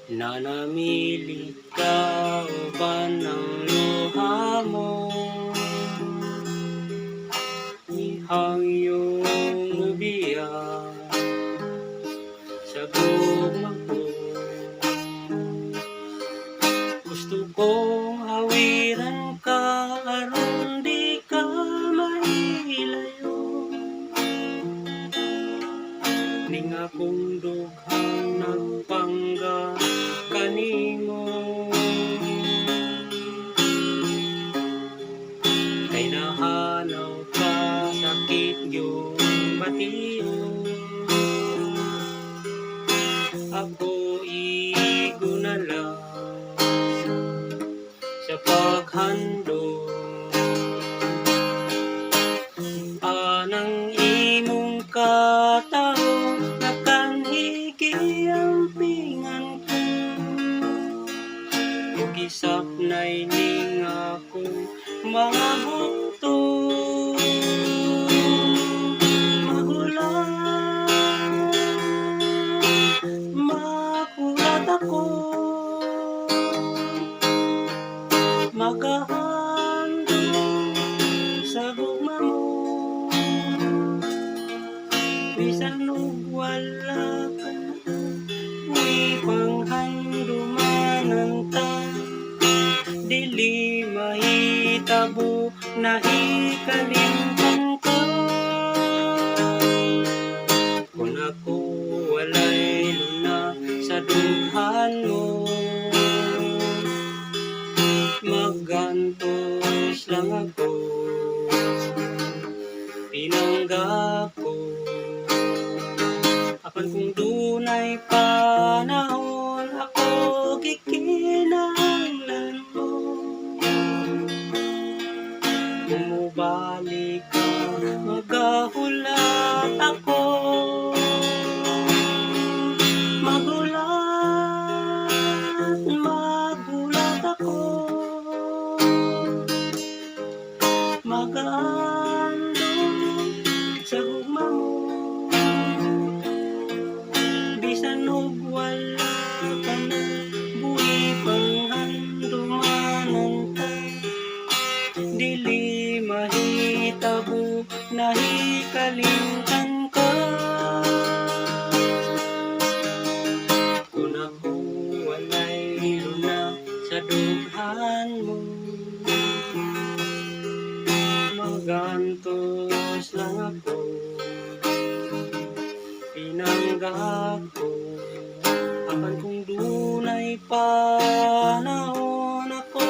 Nanamilit ka o ba ng luha mo? Ihang iyong ubiyak sa gugma ko. Gusto kong hawiran ka aron di ka mailayo. Ning akong dughang nagpangga kanimo, kay nahanaw ka sakit yung batiyo. Ako igo na lang sa paghandog, anang imong katao nakanhigi-ampingan ko. Ug gisapnay ning akong mga bukto, magulat ako, magahandog sa gugma mo. Bisan og wala ka, may panghandumanan ta. Dili mahitabo, nahikalimtan ka. Kung ako walay luna sa dughan mo, magantos lang ako, pinangga ko. Apan kung dunay panahon, ako gikinahanglan mo. Umubalik ka, magahulat ako, magulat ako, magahandog sa gugma mo. Bisan og wala ka na, buhi panghandumanan ta. Dili mahitabo, nahikalimtan ka. Kung ako walay luna sa dughan mo, magantos lang ako, pinangga ko. Apan kung dunay panahon, ako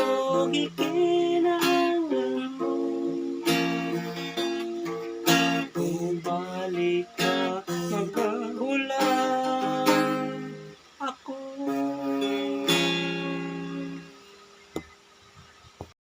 gikinahanglan mo. Kung balik ka,